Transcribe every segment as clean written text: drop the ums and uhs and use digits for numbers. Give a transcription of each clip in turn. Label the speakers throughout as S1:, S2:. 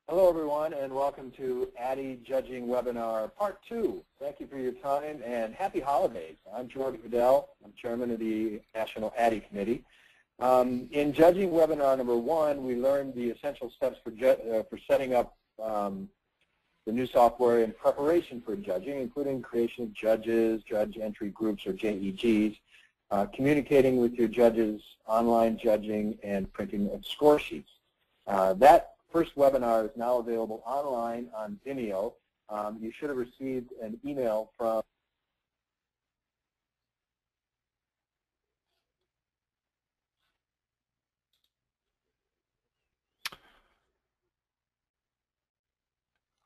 S1: Hello, everyone, and welcome to ADDY Judging Webinar Part 2. Thank you for your time, and happy holidays. I'm George Goodell. I'm chairman of the National ADDY Committee. In Judging Webinar number 1, we learned the essential steps for setting up the new software in preparation for judging, including creation of judges, judge entry groups, or JEGs, communicating with your judges, online judging, and printing of score sheets. That first webinar is now available online on Vimeo. You should have received an email from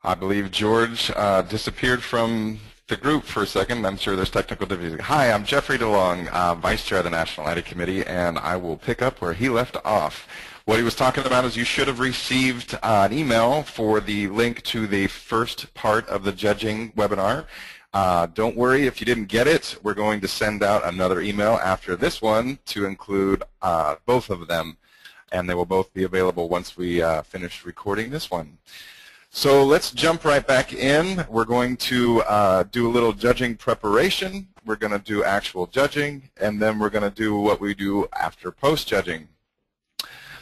S2: I believe George disappeared from the group for a second. I'm sure there's technical difficulties. Hi, I'm Jeffrey DeLong, Vice Chair of the National ADDY Committee, and I will pick up where he left off. What he was talking about is you should have received an email for the link to the first part of the judging webinar. Don't worry if you didn't get it. We're going to send out another email after this one to include both of them, and they will both be available once we finish recording this one. So let's jump right back in. We're going to do a little judging preparation. We're going to do actual judging, and then we're going to do what we do after post-judging.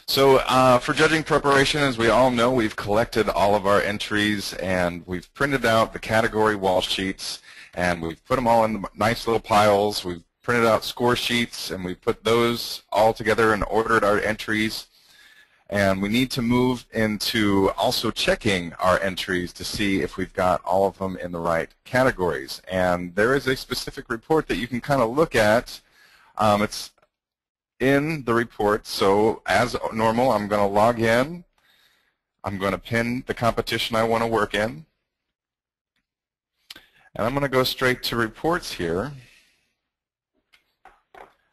S2: So for judging preparation, as we all know, we've collected all of our entries, and we've printed out the category wall sheets, and we've put them all in nice little piles. We've printed out score sheets, and we put those all together and ordered our entries. And we need to move into also checking our entries to see if we've got all of them in the right categories. And there is a specific report that you can kind of look at. It's in the report. So as normal, I'm going to log in. I'm going to pin the competition I want to work in. And I'm going to go straight to reports here.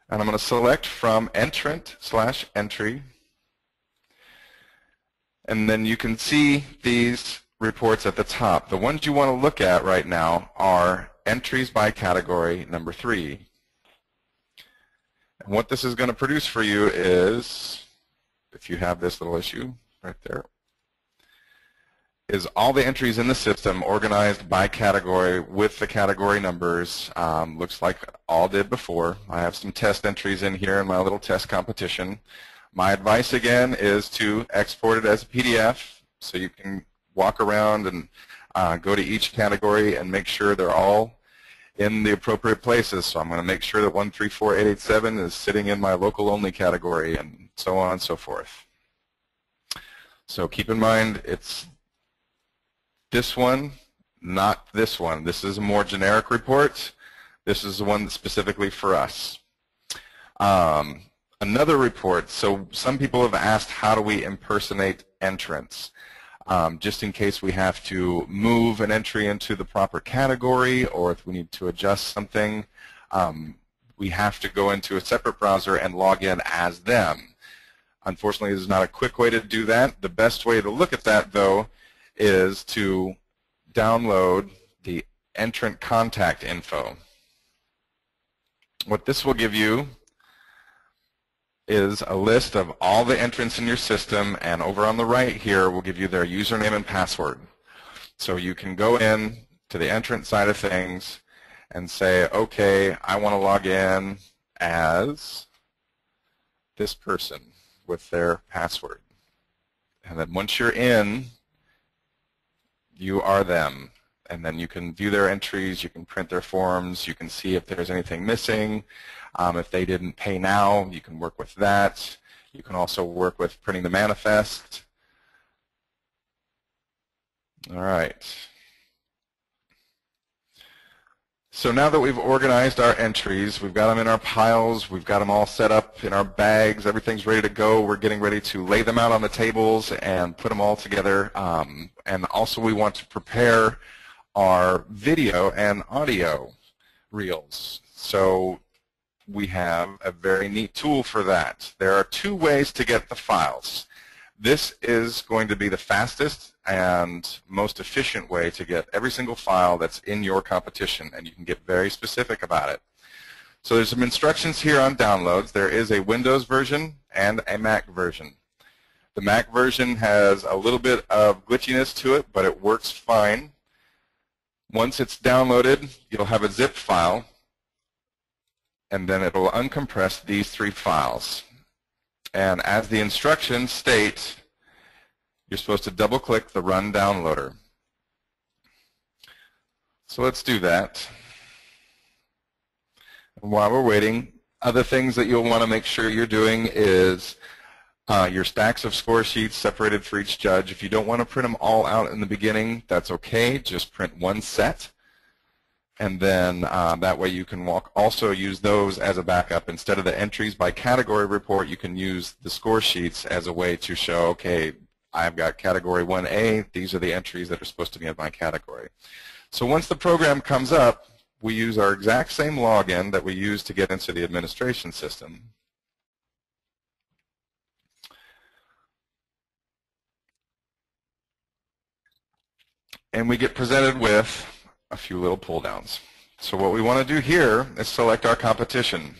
S2: And I'm going to select from entrant/entry. And then you can see these reports at the top. The ones you want to look at right now are entries by category number 3. And what this is going to produce for you is, if you have this little issue right there, is all the entries in the system organized by category with the category numbers. Looks like all did before. I have some test entries in here in my little test competition. My advice, again, is to export it as a PDF so you can walk around and go to each category and make sure they're all in the appropriate places. So I'm going to make sure that 134887 is sitting in my local only category, and so on and so forth. So keep in mind it's this one, not this one. This is a more generic report. This is the one that's specifically for us. Another report, so some people have asked how do we impersonate entrants, just in case we have to move an entry into the proper category, or if we need to adjust something, we have to go into a separate browser and log in as them. Unfortunately, there's not a quick way to do that. The best way to look at that, though, is to download the entrant contact info. What this will give you is a list of all the entrants in your system, and over on the right here will give you their username and password. So you can go in to the entrant side of things and say, okay, I want to log in as this person with their password. And then once you're in, you are them. And then you can view their entries, you can print their forms, you can see if there's anything missing. If they didn't pay now, you can work with that. You can also work with printing the manifest. All right. So now that we've organized our entries, we've got them in our piles, we've got them all set up in our bags, everything's ready to go. We're getting ready to lay them out on the tables and put them all together. And also we want to prepare our video and audio reels. So we have a very neat tool for that. There are 2 ways to get the files. This is going to be the fastest and most efficient way to get every single file that's in your competition, and you can get very specific about it. So there's some instructions here on downloads. There is a Windows version and a Mac version. The Mac version has a little bit of glitchiness to it, but it works fine. Once it's downloaded, you'll have a zip file, and then it will uncompress these 3 files. And as the instructions state, you're supposed to double-click the Run Downloader. So let's do that. And while we're waiting, other things that you'll want to make sure you're doing is your stacks of score sheets separated for each judge. If you don't want to print them all out in the beginning, that's okay. Just print one set. And then that way you can also use those as a backup. Instead of the entries by category report, you can use the score sheets as a way to show, okay, I've got category 1A. These are the entries that are supposed to be in my category. So once the program comes up, we use our exact same login that we use to get into the administration system. And we get presented with a few little pull downs. So what we want to do here is select our competition.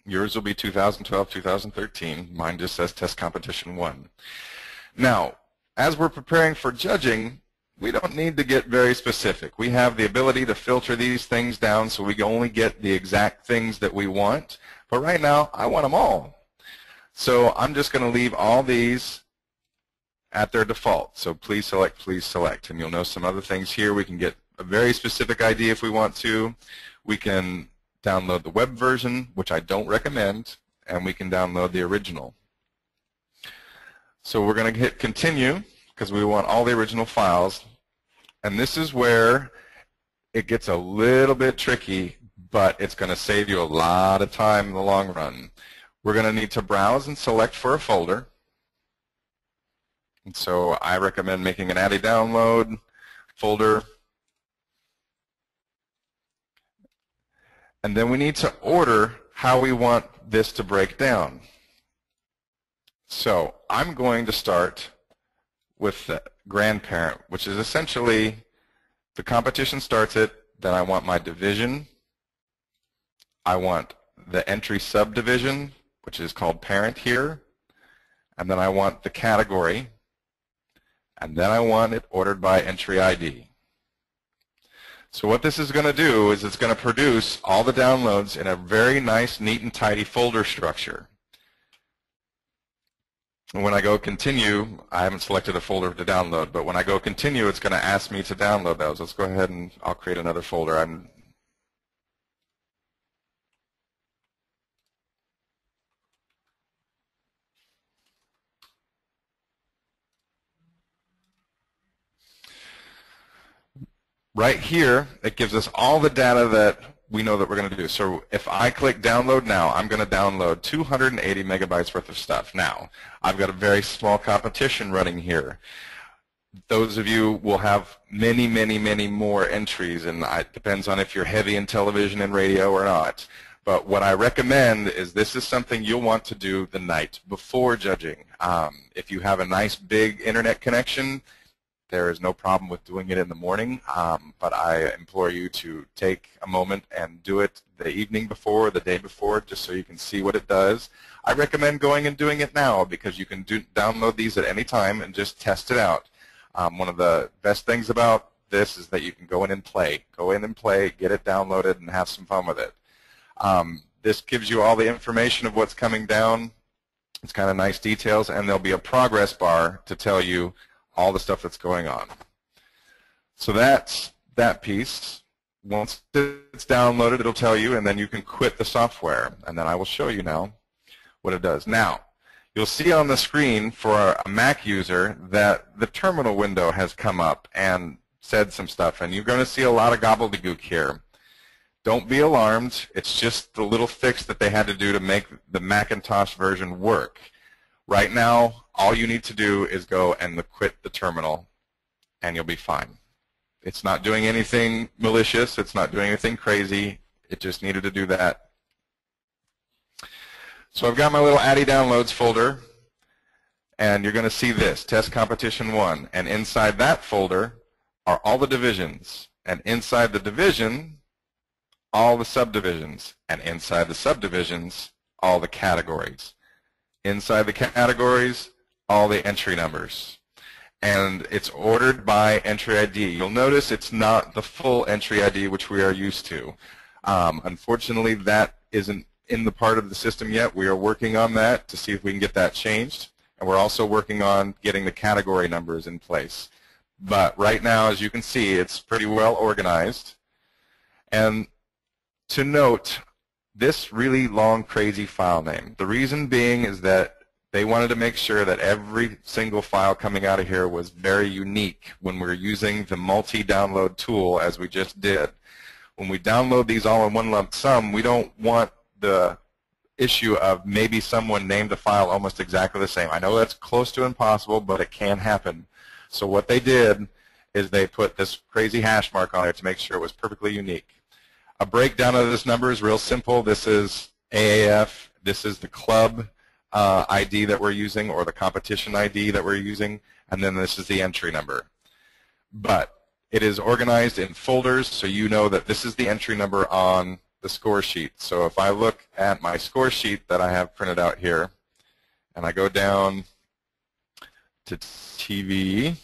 S2: Yours will be 2012, 2013. Mine just says Test Competition 1. Now, as we're preparing for judging, we don't need to get very specific. We have the ability to filter these things down so we can only get the exact things that we want. But right now, I want them all. So I'm just going to leave all these at their default. So please select, please select. And you'll know some other things here. We can get a very specific ID if we want to. We can download the web version, which I don't recommend, and we can download the original. So we're going to hit continue because we want all the original files. And this is where it gets a little bit tricky, but it's going to save you a lot of time in the long run. We're going to need to browse and select for a folder. And so I recommend making an ADDY download folder. And then we need to order how we want this to break down. So I'm going to start with the grandparent, which is essentially the competition starts it, then I want my division, I want the entry subdivision, which is called parent here, and then I want the category, and then I want it ordered by entry ID. So what this is going to do is it's going to produce all the downloads in a very nice, neat, and tidy folder structure. And when I go continue, I haven't selected a folder to download, but when I go continue, it's going to ask me to download those. Let's go ahead and I'll create another folder. Right here, it gives us all the data that we know that we're going to do. So if I click download now, I'm going to download 280 megabytes worth of stuff. Now, I've got a very small competition running here. Those of you will have many, many, many more entries, and it depends on if you're heavy in television and radio or not. But what I recommend is this is something you'll want to do the night before judging. If you have a nice big internet connection, there is no problem with doing it in the morning, but I implore you to take a moment and do it the evening before or the day before just so you can see what it does. I recommend going and doing it now because you can download these at any time and just test it out. One of the best things about this is that you can go in and play. Go in and play, get it downloaded, and have some fun with it. This gives you all the information of what's coming down. It's kind of nice details, and there'll be a progress bar to tell you all the stuff that's going on. So that's that piece. Once it's downloaded, it'll tell you, and then you can quit the software. And then I will show you now what it does. Now, you'll see on the screen for a Mac user that the terminal window has come up and said some stuff, and you're going to see a lot of gobbledygook here. Don't be alarmed. It's just the little fix that they had to do to make the Macintosh version work. Right now, all you need to do is go and quit the terminal, and you'll be fine. It's not doing anything malicious. It's not doing anything crazy. It just needed to do that. So I've got my little ADDY downloads folder, and you're going to see this, Test Competition 1. And inside that folder are all the divisions. And inside the division, all the subdivisions. And inside the subdivisions, all the categories. Inside the categories, all the entry numbers. And it's ordered by entry ID. You'll notice it's not the full entry ID which we are used to. Unfortunately, that isn't in the part of the system yet. We are working on that to see if we can get that changed. And we're also working on getting the category numbers in place. But right now, as you can see, it's pretty well organized. And to note, this really long, crazy file name. The reason being is that they wanted to make sure that every single file coming out of here was very unique when we're using the multi-download tool as we just did. When we download these all in one lump sum, we don't want the issue of maybe someone named a file almost exactly the same. I know that's close to impossible, but it can happen. So what they did is they put this crazy hash mark on there to make sure it was perfectly unique. A breakdown of this number is real simple. This is AAF. This is the club ID that we're using, or the competition ID that we're using, and then this is the entry number. But it is organized in folders, so you know that this is the entry number on the score sheet. So if I look at my score sheet that I have printed out here, and I go down to TV,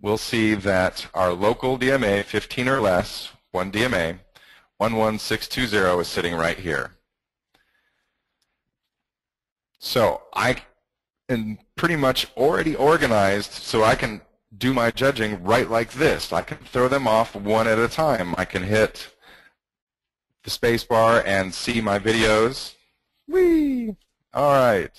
S2: we'll see that our local DMA, 15 or less, 1 DMA, 11620 is sitting right here. So I am pretty much already organized so I can do my judging right like this. I can throw them off one at a time. I can hit the space bar and see my videos. Whee! All right.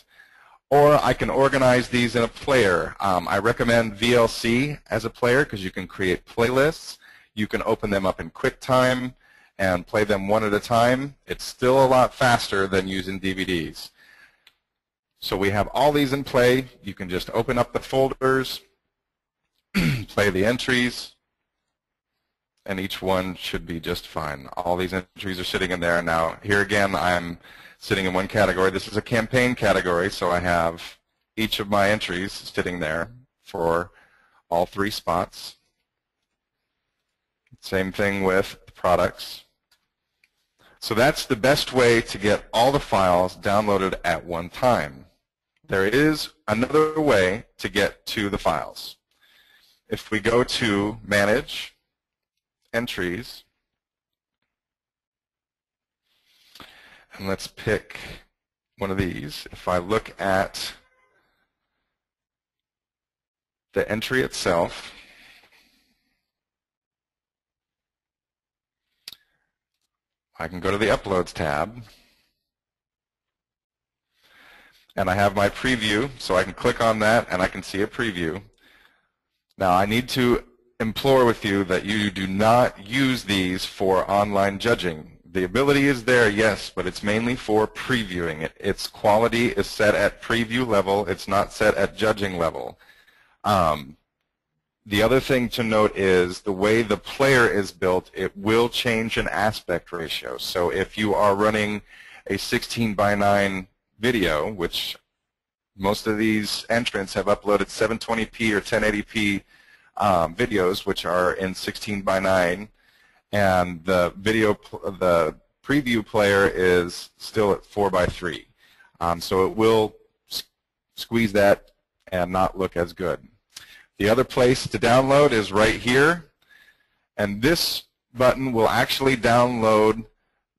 S2: Or I can organize these in a player. I recommend VLC as a player because you can create playlists. You can open them up in QuickTime and play them one at a time. It's still a lot faster than using DVDs. So we have all these in play. You can just open up the folders, play the entries, and each one should be just fine. All these entries are sitting in there. Now, here again, I'm sitting in one category. This is a campaign category, so I have each of my entries sitting there for all 3 spots. Same thing with the products. So that's the best way to get all the files downloaded at one time. There is another way to get to the files. If we go to Manage, Entries, and let's pick one of these. If I look at the entry itself, I can go to the Uploads tab, and I have my preview, so I can click on that and I can see a preview. Now I need to implore with you that you do not use these for online judging. The ability is there, yes, but it's mainly for previewing it. Its quality is set at preview level. It's not set at judging level. The other thing to note is the way the player is built, it will change an aspect ratio. So if you are running a 16:9 video, which most of these entrants have uploaded 720p or 1080p videos, which are in 16:9, and the preview player is still at 4:3. So it will squeeze that and not look as good. The other place to download is right here, and this button will actually download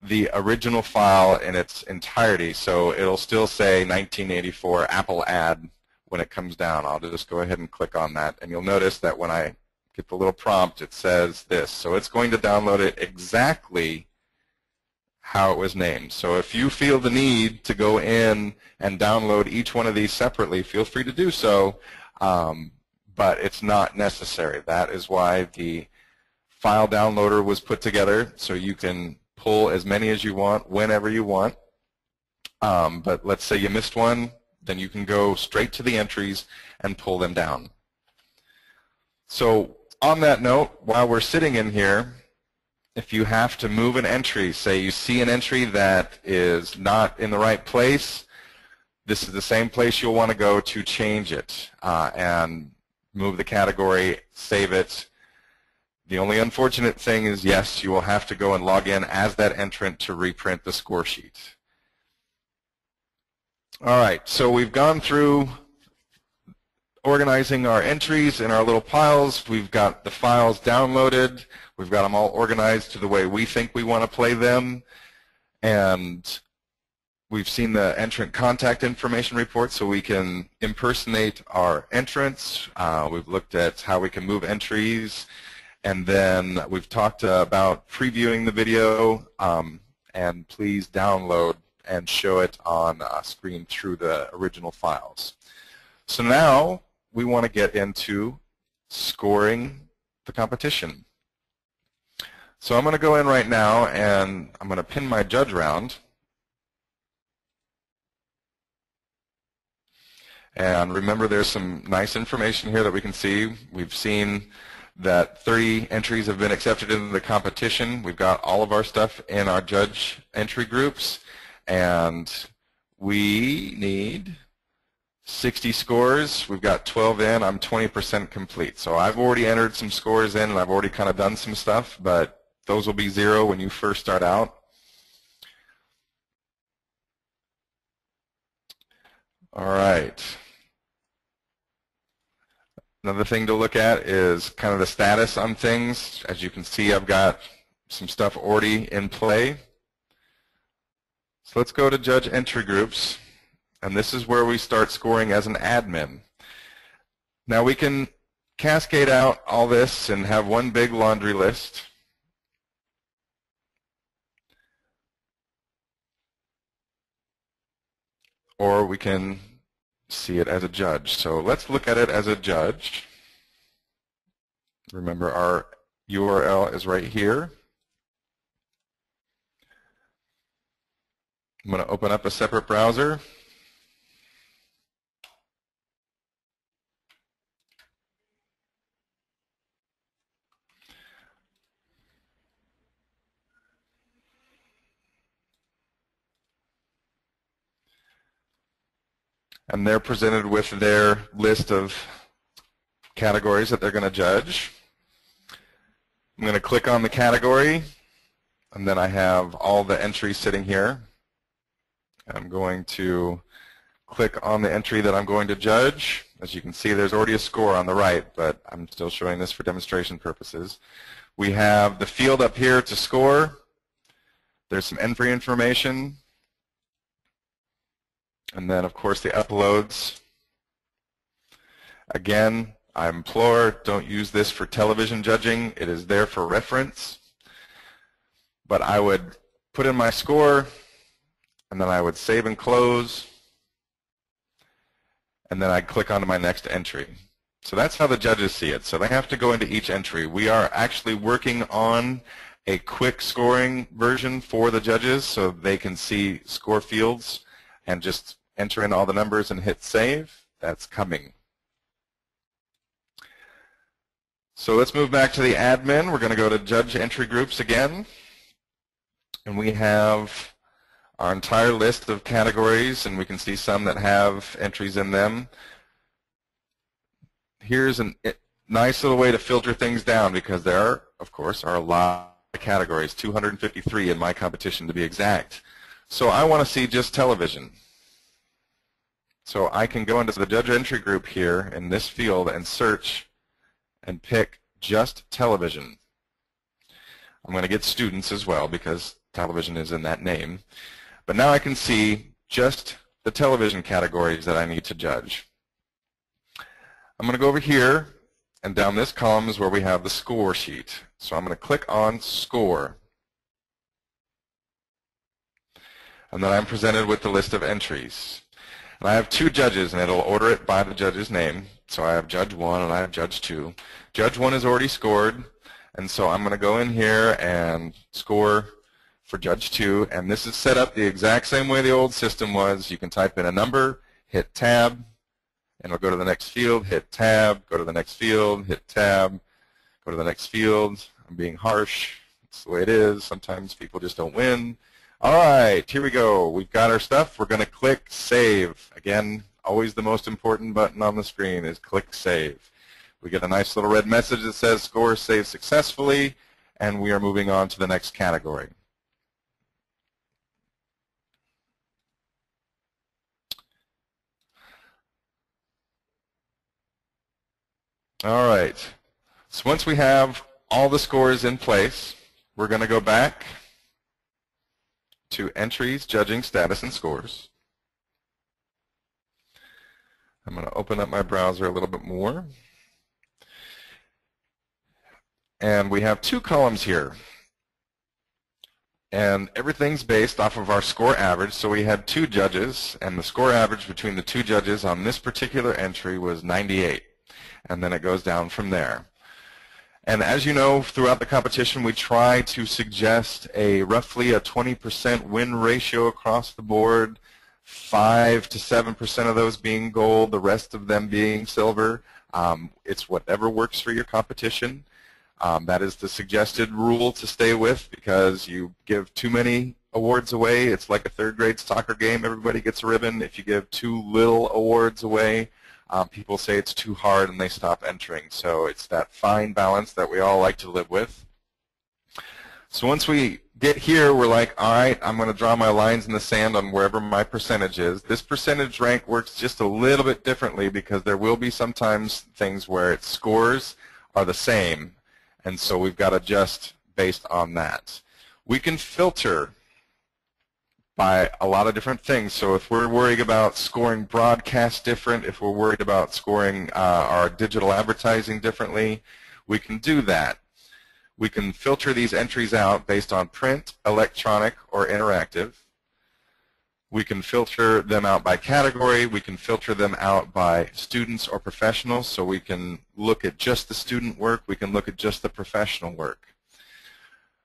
S2: the original file in its entirety, so it'll still say 1984 Apple ad when it comes down. I'll just go ahead and click on that, and you'll notice that when I get the little prompt, it says this. So it's going to download it exactly how it was named. So if you feel the need to go in and download each one of these separately, feel free to do so. But it's not necessary. That is why the file downloader was put together, so you can pull as many as you want whenever you want. But let's say you missed one, then you can go straight to the entries and pull them down. So on that note, while we're sitting in here, if you have to move an entry, say you see an entry that is not in the right place, this is the same place you'll want to go to change it and move the category, save it. The only unfortunate thing is, yes, you will have to go and log in as that entrant to reprint the score sheet. All right, so we've gone through organizing our entries in our little piles. We've got the files downloaded. We've got them all organized to the way we think we want to play them. And we've seen the entrant contact information report so we can impersonate our entrants. We've looked at how we can move entries. And then we've talked about previewing the video. And please download and show it on a screen through the original files. So now we want to get into scoring the competition. So I'm going to go in right now and I'm going to pin my judge round. And remember, there's some nice information here that we can see. We've seen that 30 entries have been accepted into the competition. We've got all of our stuff in our judge entry groups. And we need 60 scores. We've got 12 in. I'm 20% complete. So I've already entered some scores in, and I've already kind of done some stuff, but those will be 0 when you first start out. All right. Another thing to look at is kind of the status on things. As you can see, I've got some stuff already in play. So let's go to judge entry groups, and this is where we start scoring as an admin. Now we can cascade out all this and have one big laundry list. Or we can see it as a judge. So let's look at it as a judge. Remember, our URL is right here. I'm going to open up a separate browser. And they're presented with their list of categories that they're going to judge. I'm going to click on the category, and then I have all the entries sitting here. I'm going to click on the entry that I'm going to judge. As you can see, there's already a score on the right, but I'm still showing this for demonstration purposes. We have the field up here to score. There's some entry information. And then, of course, the uploads. Again, I implore, don't use this for television judging. It is there for reference. But I would put in my score, and then I would save and close, and then I'd click onto my next entry. So that's how the judges see it. So they have to go into each entry. We are actually working on a quick scoring version for the judges so they can see score fields and just enter in all the numbers and hit save. That's coming. So let's move back to the admin. We're going to go to judge entry groups again. And we have our entire list of categories, and we can see some that have entries in them. Here's a nice little way to filter things down, because there are, of course, a lot of categories, 253 in my competition to be exact. So I want to see just television. So I can go into the judge entry group here in this field and search and pick just television. I'm going to get students as well because television is in that name. But now I can see just the television categories that I need to judge. I'm going to go over here, and down this column is where we have the score sheet. So I'm going to click on score. And then I'm presented with the list of entries. And I have 2 judges, and it'll order it by the judge's name. So I have Judge 1 and I have Judge 2. Judge 1 is already scored, and so I'm going to go in here and score for Judge 2, and this is set up the exact same way the old system was. You can type in a number, hit tab, and it'll go to the next field, hit tab, go to the next field, hit tab, go to the next field. I'm being harsh. It's the way it is. Sometimes people just don't win. All right, here we go. We've got our stuff. We're going to click Save. Again, always the most important button on the screen is click Save. We get a nice little red message that says score saved successfully, and we are moving on to the next category. All right. So once we have all the scores in place, we're going to go back to Entries, Judging, Status, and Scores. I'm going to open up my browser a little bit more. And we have two columns here. And everything's based off of our score average. So we had two judges, and the score average between the two judges on this particular entry was 98. And then it goes down from there. And as you know, throughout the competition, we try to suggest roughly a 20% win ratio across the board, 5 to 7% of those being gold, the rest of them being silver. It's whatever works for your competition. That is the suggested rule to stay with, because you give too many awards away, it's like a third grade soccer game. Everybody gets a ribbon. If you give too little awards away, people say it's too hard and they stop entering. So it's that fine balance that we all like to live with. So once we get here, we're like, all right, I'm going to draw my lines in the sand on wherever my percentage is. This percentage rank works just a little bit differently, because there will be sometimes things where its scores are the same, and so we've got to adjust based on that. We can filter by a lot of different things. So if we're worried about scoring broadcast different, if we're worried about scoring our digital advertising differently, we can do that. We can filter these entries out based on print, electronic, or interactive. We can filter them out by category. We can filter them out by students or professionals. So we can look at just the student work. We can look at just the professional work.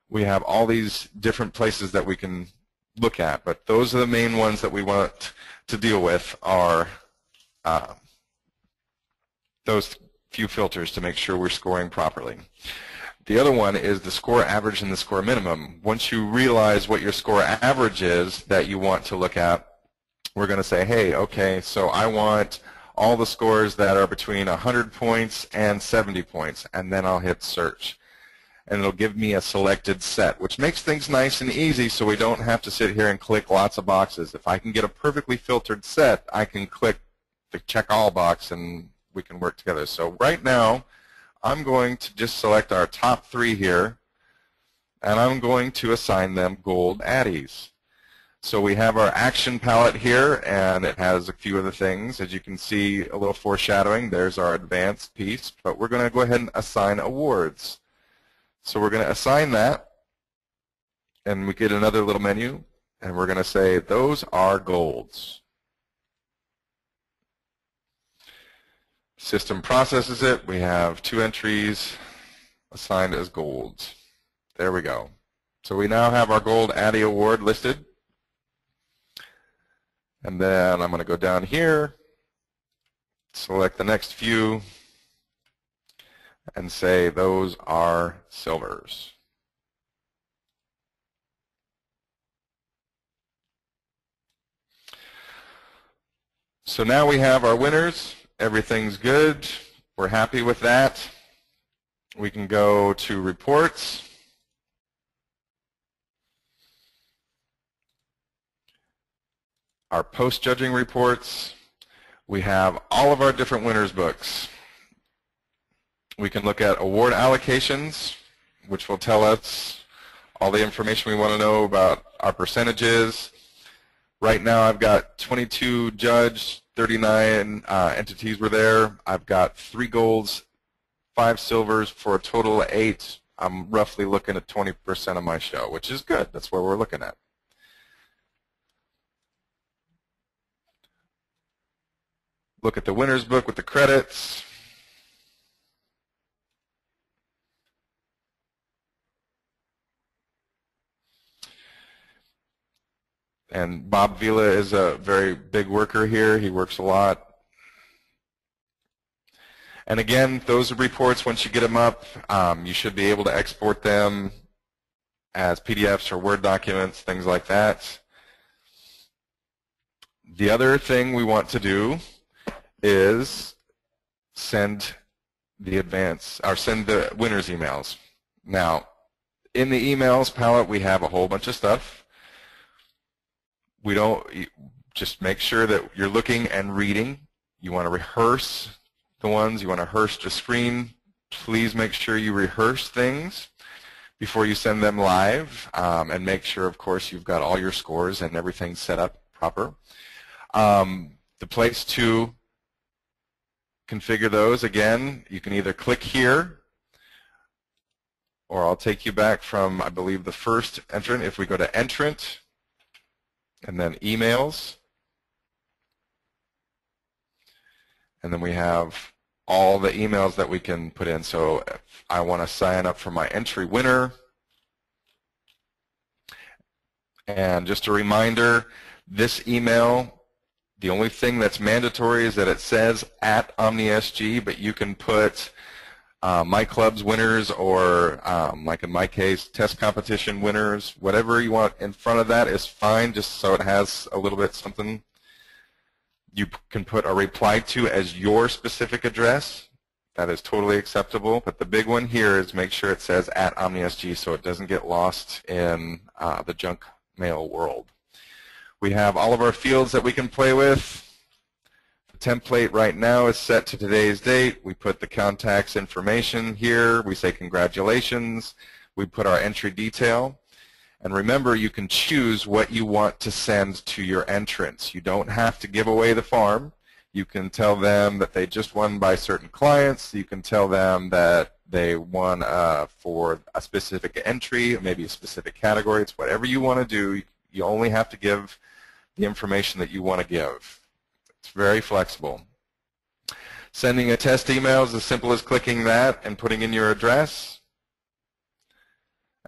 S2: We have all these different places that we can look at, but those are the main ones that we want to deal with, are those few filters to make sure we're scoring properly. The other one is the score average and the score minimum. Once you realize what your score average is that you want to look at, we're going to say, hey, okay, so I want all the scores that are between 100 points and 70 points, and then I'll hit search. And it'll give me a selected set, which makes things nice and easy so we don't have to sit here and click lots of boxes. If I can get a perfectly filtered set, I can click the check all box and we can work together. So right now, I'm going to just select our top 3 here, and I'm going to assign them gold ADDYs. So we have our action palette here, and it has a few other things. As you can see, a little foreshadowing. There's our advanced piece, but we're going to go ahead and assign awards. So we're going to assign that, and we get another little menu, and we're going to say those are golds. System processes it. We have 2 entries assigned as golds. There we go. So we now have our gold ADDY award listed. And then I'm going to go down here, select the next few, and say those are silvers. So now we have our winners. Everything's good. We're happy with that. We can go to reports. Our post-judging reports. We have all of our different winners books. We can look at award allocations, which will tell us all the information we want to know about our percentages. Right now I've got 22 judged, 39 entities were there. I've got 3 golds, 5 silvers for a total of 8. I'm roughly looking at 20% of my show, which is good. That's where we're looking at. Look at the winner's book with the credits. And Bob Vila is a very big worker here. He works a lot. And again, those are reports. Once you get them up, you should be able to export them as PDFs or Word documents, things like that. The other thing we want to do is send the winners emails. Now, in the emails palette, we have a whole bunch of stuff. We don't just make sure that you're looking and reading. You want to rehearse the ones. You want to rehearse the screen. Please make sure you rehearse things before you send them live, and make sure, of course, you've got all your scores and everything set up proper. The place to configure those, again, you can either click here, or I'll take you back from, I believe, the first entrant. If we go to Entrant, and then Emails, and then we have all the emails that we can put in. So if I want to sign up for my entry winner, and just a reminder, this email, the only thing that's mandatory is that it says @OmniSG, but you can put my club's winners, or like in my case, test competition winners. Whatever you want in front of that is fine, just so it has a little bit something. You can put a reply to as your specific address. That is totally acceptable. But the big one here is make sure it says @OmniSG so it doesn't get lost in the junk mail world. We have all of our fields that we can play with. The template right now is set to today's date. We put the contact's information here. We say congratulations. We put our entry detail. And remember, you can choose what you want to send to your entrants. You don't have to give away the farm. You can tell them that they just won by certain clients. You can tell them that they won for a specific entry, maybe a specific category. It's whatever you want to do. You only have to give the information that you want to give. It's very flexible. Sending a test email is as simple as clicking that and putting in your address.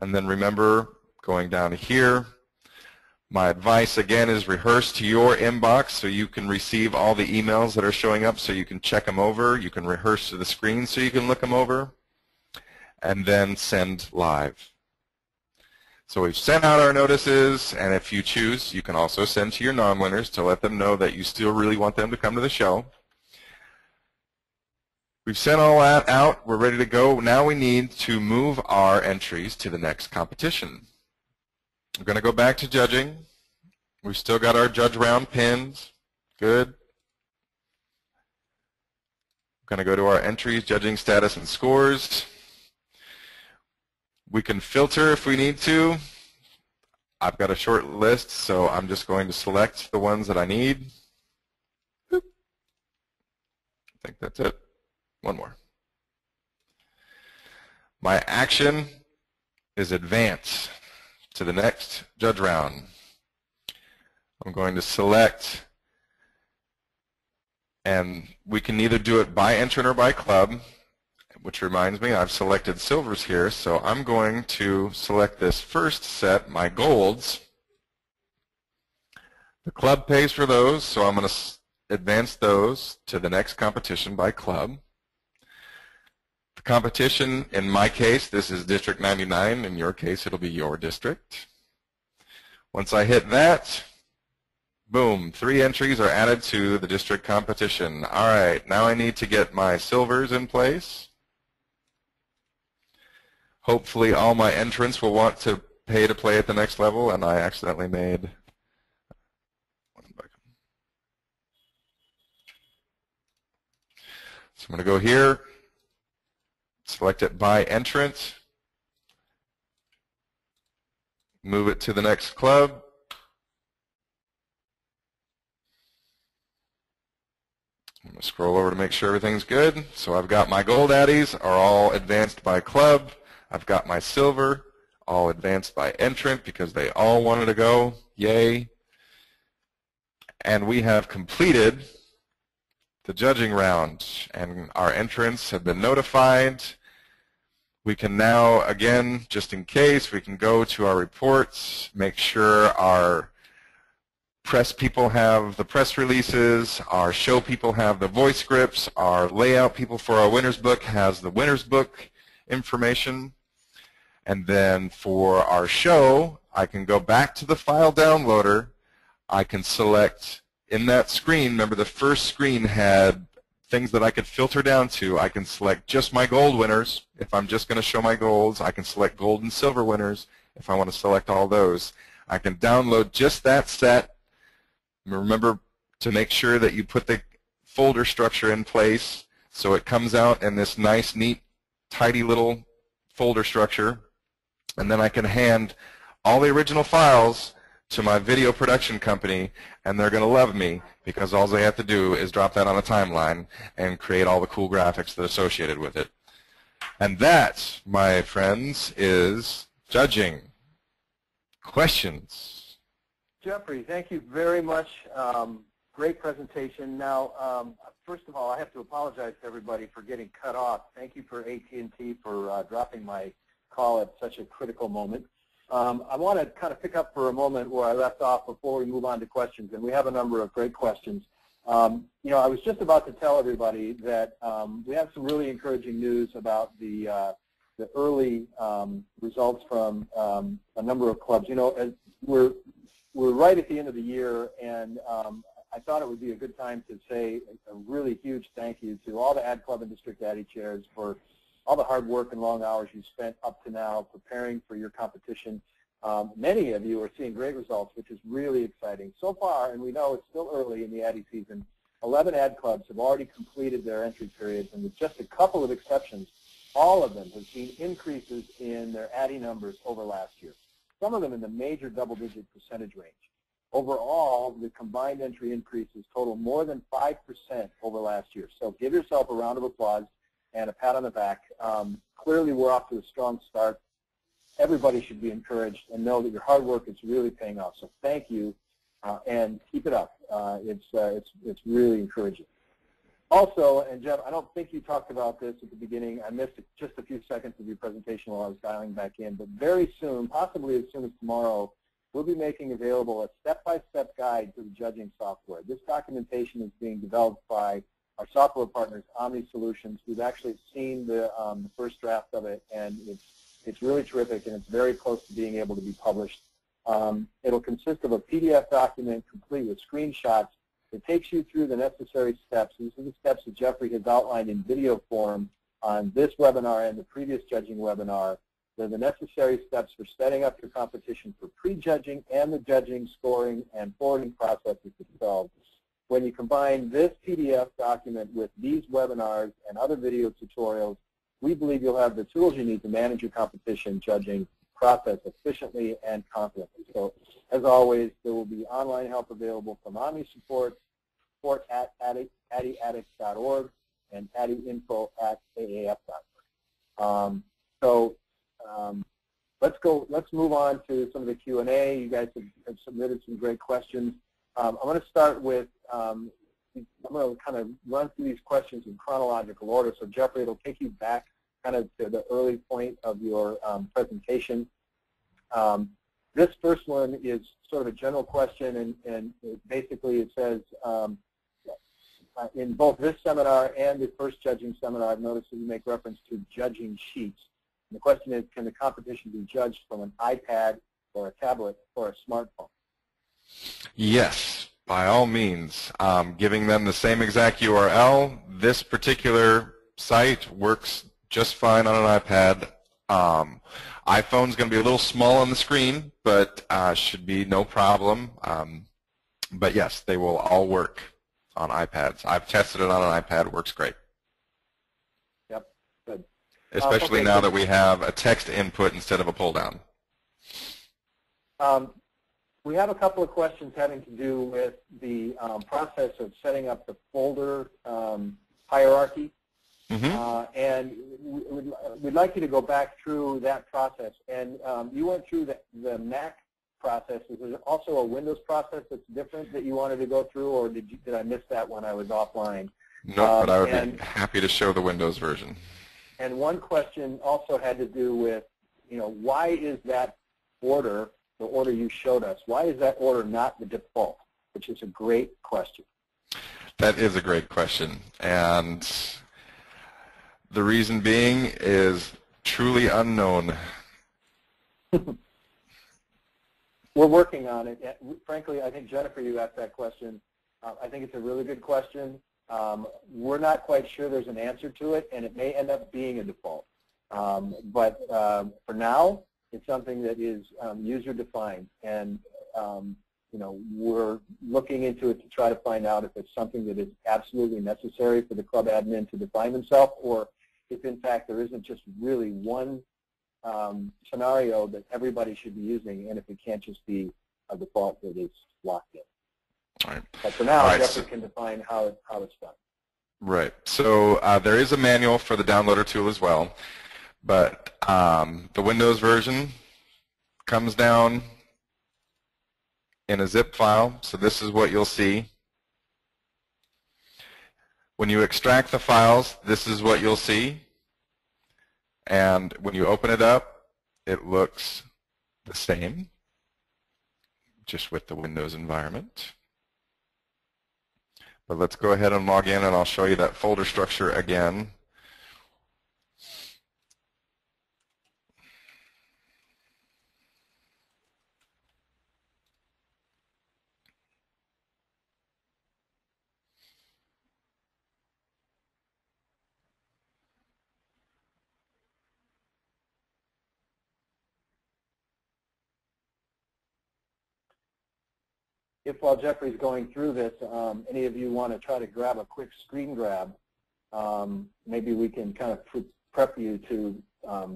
S2: And then remember, going down to here, my advice again is rehearse to your inbox so you can receive all the emails that are showing up, so you can check them over. You can rehearse to the screen so you can look them over, and then send live. So we've sent out our notices, and if you choose, you can also send to your non-winners to let them know that you still really want them to come to the show. We've sent all that out. We're ready to go. Now we need to move our entries to the next competition. We're going to go back to judging. We've still got our judge round pinned. Good. We're going to go to our entries, judging status and scores. We can filter if we need to. I've got a short list, so I'm just going to select the ones that I need. Boop. I think that's it. One more. My action is advance to the next judge round. I'm going to select, and we can either do it by entrant or by club, which reminds me I've selected silvers here, so I'm going to select this first set, my golds. The club pays for those, so I'm going to advance those to the next competition by club. The competition, in my case, this is District 99. In your case, it'll be your district. Once I hit that, boom, 3 entries are added to the district competition. All right, now I need to get my silvers in place. Hopefully all my entrants will want to pay to play at the next level, and I accidentally made so I'm going to go here, select it by entrant, move it to the next club. I'm going to scroll over to make sure everything's good. So I've got my gold addies are all advanced by club. I've got my silver all advanced by entrant because they all wanted to go. Yay. And we have completed the judging round, and our entrants have been notified. We can now, again, just in case, we can go to our reports, make sure our press people have the press releases, our show people have the voice scripts, our layout people for our winner's book has the winner's book information. And then for our show, I can go back to the file downloader. I can select in that screen, remember the first screen had things that I could filter down to. I can select just my gold winners. If I'm just going to show my golds, I can select gold and silver winners if I want to select all those. I can download just that set. Remember to make sure that you put the folder structure in place So it comes out in this nice, neat, tidy little folder structure, and then I can hand all the original files to my video production company, and they're going to love me because all they have to do is drop that on a timeline and create all the cool graphics that are associated with it. And that, my friends, is judging. Questions?
S1: Jeffrey, thank you very much. Great presentation. Now, first of all, I have to apologize to everybody for getting cut off. Thank you for AT&T for dropping my call at such a critical moment. I want to kind of pick up for a moment where I left off before we move on to questions, and we have a number of great questions. You know, I was just about to tell everybody that we have some really encouraging news about the early results from a number of clubs. You know, as we're right at the end of the year, and I thought it would be a good time to say a really huge thank you to all the ADD Club and District ADDY chairs for all the hard work and long hours you spent up to now preparing for your competition. Many of you are seeing great results, which is really exciting. So far, and we know it's still early in the ADDY season, 11 ADD clubs have already completed their entry periods, and with just a couple of exceptions, all of them have seen increases in their ADDY numbers over last year, some of them in the major double-digit percentage range. Overall, the combined entry increases total more than 5% over last year. So give yourself a round of applause and a pat on the back. Clearly, we're off to a strong start. Everybody should be encouraged and know that your hard work is really paying off. So thank you, and keep it up. It's really encouraging. Also, and Jeff, I don't think you talked about this at the beginning. I missed just a few seconds of your presentation while I was dialing back in. But very soon, possibly as soon as tomorrow, we'll be making available a step-by-step guide to the judging software. This documentation is being developed by our software partners, Omni Solutions. We've actually seen the first draft of it, and it's really terrific, and it's very close to being able to be published. It'll consist of a PDF document complete with screenshots. It takes you through the necessary steps. These are the steps that Jeffrey has outlined in video form on this webinar and the previous judging webinar. They're the necessary steps for setting up your competition for pre-judging and the judging, scoring, and forwarding processes themselves. When you combine this PDF document with these webinars and other video tutorials, we believe you'll have the tools you need to manage your competition judging process efficiently and confidently. So, as always, there will be online help available from Omni support at addyaddicts.org, and addyinfo@aaf.org. Let's move on to some of the Q&A. You guys have submitted some great questions. I'm going to start with, I'm going to kind of run through these questions in chronological order. So Jeffrey, it'll take you back kind of to the early point of your presentation. This first one is sort of a general question, and basically it says, in both this seminar and the first judging seminar, I've noticed that you make reference to judging sheets. And the question is, can the competition be judged from an iPad or a tablet or a smartphone?
S2: Yes, by all means. Giving them the same exact URL, this particular site works just fine on an iPad. iPhone's going to be a little small on the screen, but should be no problem. But yes, they will all work on iPads. I've tested it on an iPad. It works great.
S1: Yep, good.
S2: Especially now that we have a text input instead of a pull-down.
S1: We have a couple of questions having to do with the process of setting up the folder hierarchy. Mm-hmm. And we'd like you to go back through that process. And you went through the Mac process. Is there also a Windows process that's different that you wanted to go through, or did I miss that when I was offline?
S2: No, but I would be happy to show the Windows version.
S1: And one question also had to do with, why is that order, the order you showed us, why is that order not the default, which is a great question.
S2: That is a great question. And the reason being is truly unknown.
S1: We're working on it. Frankly, I think, Jennifer, you asked that question. I think it's a really good question. We're not quite sure there's an answer to it, and it may end up being a default. But for now, it's something that is user-defined. And we're looking into it to try to find out if it's something that is absolutely necessary for the club admin to define themselves, or if in fact there isn't just really one scenario that everybody should be using, and if it can't just be a default that is locked in.
S2: All right.
S1: But for now,
S2: right,
S1: Jeffrey can define how it's done.
S2: Right. So there is a manual for the downloader tool as well, but the Windows version comes down in a zip file. So this is what you'll see. When you extract the files, this is what you'll see. And when you open it up, it looks the same, just with the Windows environment. But let's go ahead and log in, and I'll show you that folder structure again.
S1: If while Jeffrey's going through this, any of you want to try to grab a quick screen grab, maybe we can kind of prep you to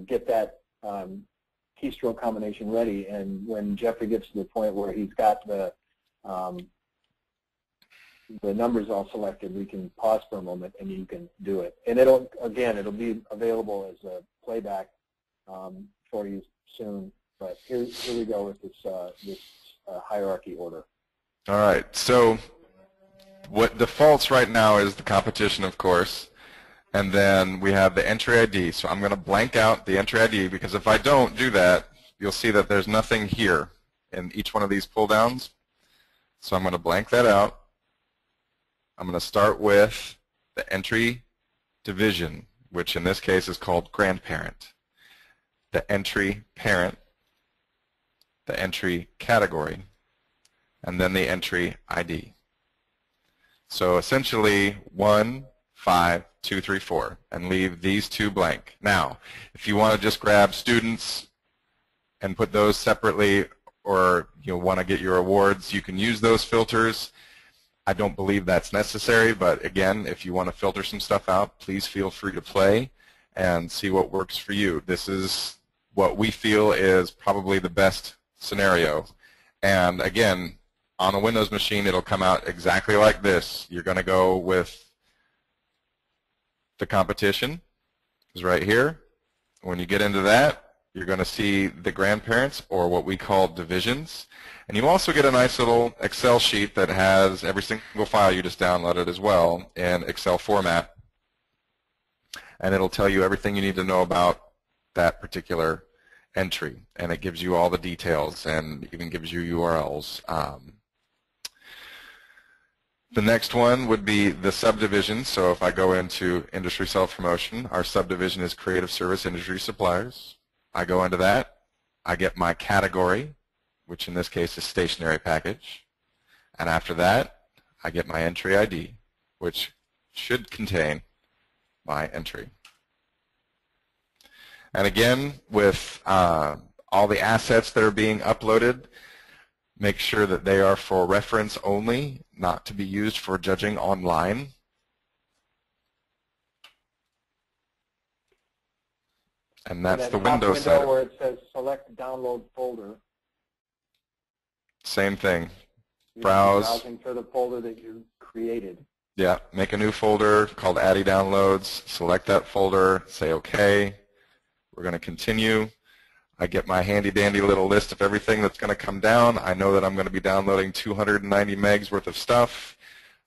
S1: get that keystroke combination ready. And when Jeffrey gets to the point where he's got the numbers all selected, we can pause for a moment and you can do it. And it'll be available as a playback for you soon. But here we go with this hierarchy order.
S2: All right, so what defaults right now is the competition, of course, and then we have the entry ID. So I'm going to blank out the entry ID, because if I don't do that, you'll see that there's nothing here in each one of these pull downs. So I'm going to blank that out. I'm going to start with the entry division, which in this case is called grandparent, the entry parent, the entry category, and then the entry ID. So essentially 1, 5, 2, 3, 4, and leave these two blank. Now, if you want to just grab students and put those separately, or you want to get your awards, you can use those filters. I don't believe that's necessary, but again, if you want to filter some stuff out, please feel free to play and see what works for you. This is what we feel is probably the best scenario. And again, on a Windows machine, it'll come out exactly like this. You're going to go with the competition, is right here. When you get into that, you're going to see the grandparents, or what we call divisions. And you also get a nice little Excel sheet that has every single file you just downloaded as well in Excel format. And it'll tell you everything you need to know about that particular entry. And it gives you all the details and even gives you URLs. The next one would be the subdivision. So if I go into industry self-promotion, our subdivision is creative service industry suppliers. I go into that. I get my category, which in this case is stationery package. And after that, I get my entry ID, which should contain my entry. And again, with all the assets that are being uploaded, make sure that they are for reference only, not to be used for judging online. And that's the Windows side.
S1: Where it says select download folder.
S2: Same thing.
S1: Browse. Browsing for the folder that you created.
S2: Yeah, make a new folder called ADDY Downloads, select that folder, say OK. We're going to continue. I get my handy-dandy little list of everything that's going to come down. I know that I'm going to be downloading 290 megs worth of stuff.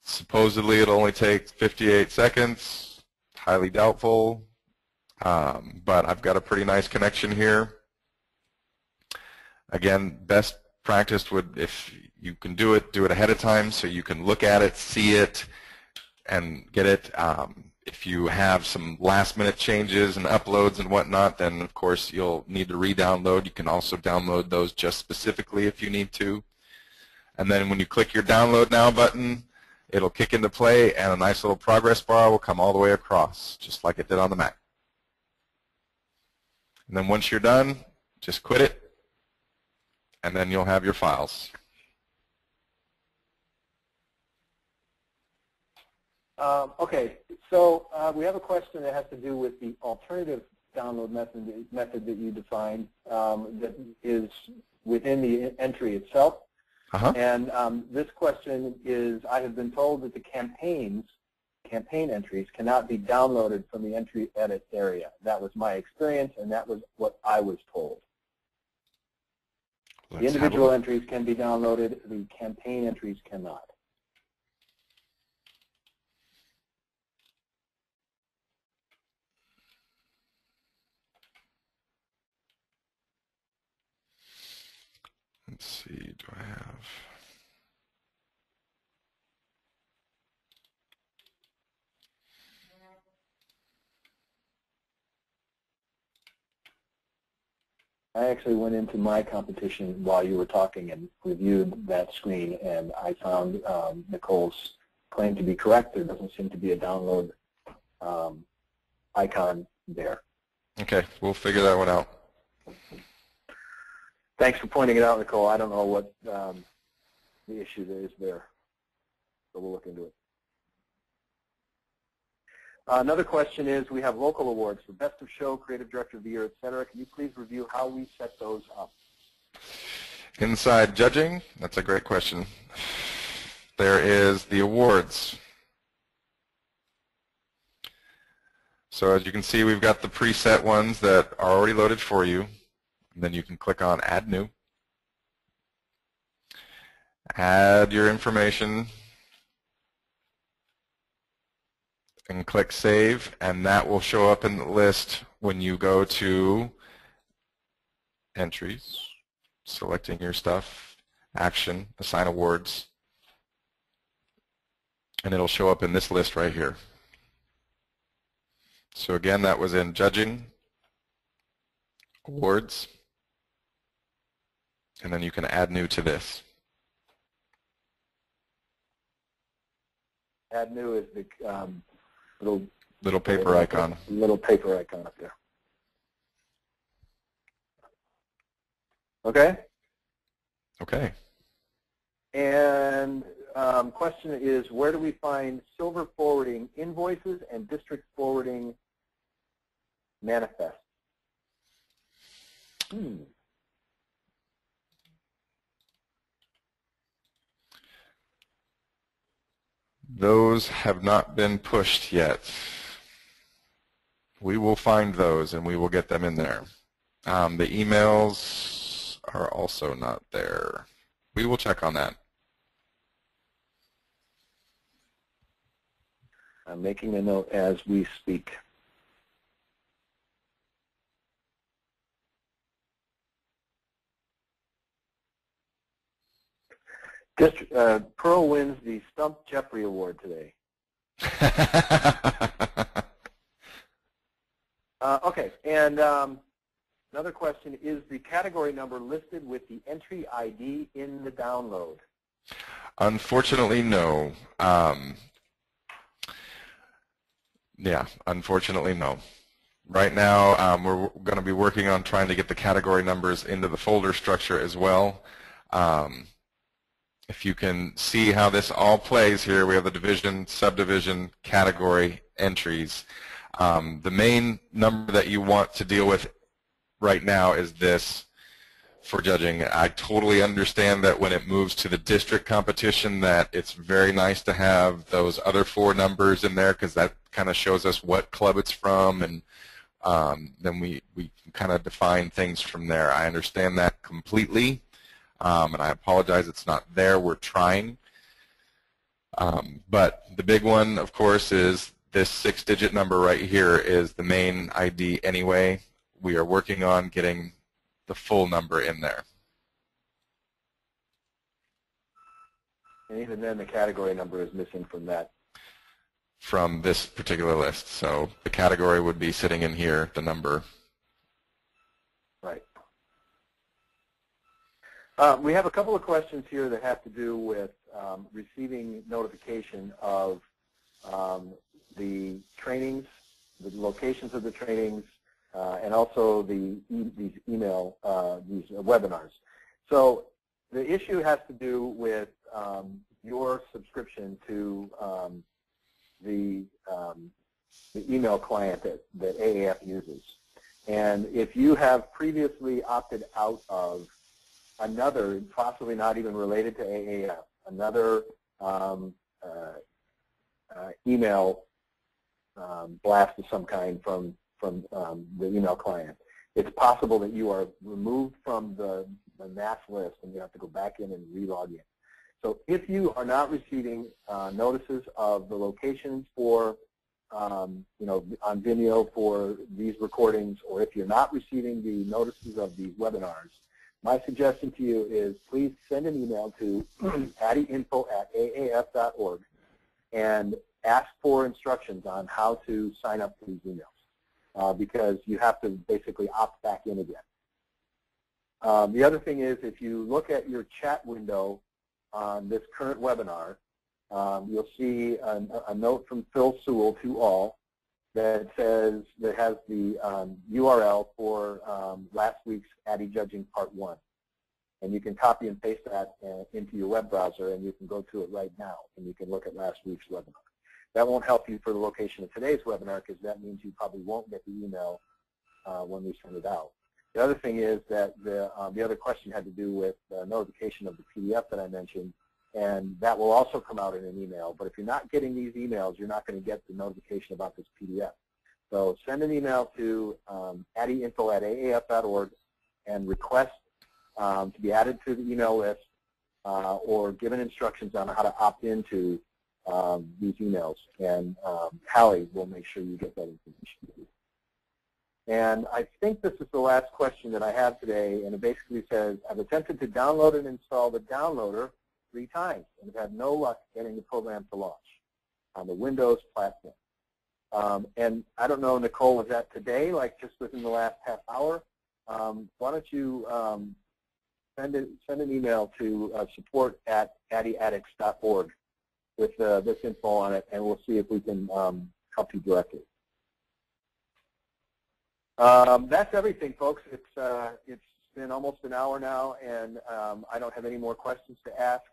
S2: Supposedly it'll only take 58 seconds. Highly doubtful. But I've got a pretty nice connection here. Again, best practice would, if you can do it ahead of time so you can look at it, see it, and get it. If you have some last-minute changes and uploads and whatnot, then of course you'll need to re-download. You can also download those just specifically if you need to. And then when you click your Download Now button, it'll kick into play, and a nice little progress bar will come all the way across, just like it did on the Mac. And then once you're done, just quit it, and then you'll have your files.
S1: Okay, so we have a question that has to do with the alternative download method that you defined that is within the entry itself. And this question is, I have been told that the campaign entries cannot be downloaded from the entry edit area. That was my experience, and that was what I was told. The individual entries can be downloaded, the campaign entries cannot.
S2: Let's see, do I have...
S1: I actually went into my competition while you were talking and reviewed that screen, and I found Nicole's claim to be correct. There doesn't seem to be a download icon there.
S2: Okay, we'll figure that one out.
S1: Thanks for pointing it out, Nicole. I don't know what the issue is there, so we'll look into it. Another question is, we have local awards for Best of Show, Creative Director of the Year, etc. Can you please review how we set those up?
S2: Inside judging, that's a great question. There is the awards. So as you can see, we've got the preset ones that are already loaded for you. And then you can click on Add New. Add your information. And click Save, and that will show up in the list when you go to Entries, selecting your stuff, Action, Assign Awards, and it'll show up in this list right here. So again, that was in Judging, Awards, and then you can add new to this.
S1: Add new is the
S2: little paper icon.
S1: Little paper icon up there. Okay?
S2: Okay.
S1: And question is, where do we find silver forwarding invoices and district forwarding manifests?
S2: Those have not been pushed yet. We will find those and we will get them in there. The emails are also not there. We will check on that.
S1: I'm making a note as we speak. Pearl wins the Stump Jeffrey Award today. Okay, and another question, is the category number listed with the entry ID in the download?
S2: Unfortunately, no. Yeah, unfortunately, no. Right now, we're going to be working on trying to get the category numbers into the folder structure as well. If you can see how this all plays here, we have the division, subdivision, category, entries. The main number that you want to deal with right now is this for judging. I totally understand that when it moves to the district competition that it's very nice to have those other 4 numbers in there because that kind of shows us what club it's from, and then we can kind of define things from there. I understand that completely. And I apologize it's not there. We're trying. But the big one, of course, is this 6-digit number right here is the main ID anyway. We are working on getting the full number in there.
S1: And even then, the category number is missing from that.
S2: From this particular list. So the category would be sitting in here, the number.
S1: Right. We have a couple of questions here that have to do with receiving notification of the trainings, the locations of the trainings, and also these email, these webinars. So the issue has to do with your subscription to the email client that AAF uses. And if you have previously opted out of another, possibly not even related to AAF, another email blast of some kind from the email client, it's possible that you are removed from the mass list and you have to go back in and re-log in. So if you are not receiving notices of the locations for, on Vimeo for these recordings, or if you're not receiving the notices of these webinars, my suggestion to you is please send an email to addyinfo@aaf.org and ask for instructions on how to sign up to these emails, because you have to basically opt back in again. The other thing is, if you look at your chat window on this current webinar, you'll see a note from Phil Sewell to all that has the URL for last week's ADDY Judging Part 1. And you can copy and paste that into your web browser, and you can go to it right now, and you can look at last week's webinar. That won't help you for the location of today's webinar, because that means you probably won't get the email when we send it out. The other thing is that the other question had to do with notification of the PDF that I mentioned, and that will also come out in an email. But if you're not getting these emails, you're not going to get the notification about this PDF. So send an email to addyinfo@aaf.org and request to be added to the email list or given instructions on how to opt into these emails. And Hallie will make sure you get that information. And I think this is the last question that I have today, and it basically says, I've attempted to download and install the downloader 3 times and have had no luck getting the program to launch on the Windows platform. And I don't know, Nicole, was that today, like just within the last half hour? Why don't you send an email to support@addyaddicts.org with this info on it, and we'll see if we can help you directly. That's everything, folks. It's been almost an hour now, and I don't have any more questions to ask.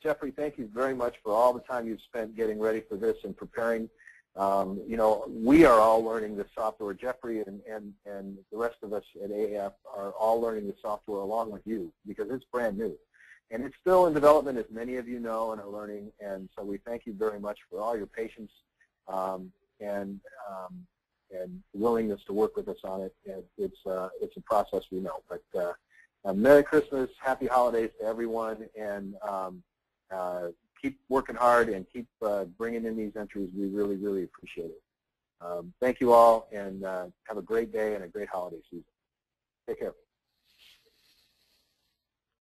S1: Jeffrey, thank you very much for all the time you've spent getting ready for this and preparing. We are all learning this software. Jeffrey and the rest of us at AAF are all learning the software along with you, because it's brand new. And it's still in development, as many of you know and are learning, and so we thank you very much for all your patience and willingness to work with us on it. And it's a process, we know. But Merry Christmas, Happy Holidays to everyone, and keep working hard and keep bringing in these entries. We really, really appreciate it. Thank you all, and have a great day and a great holiday season. Take care.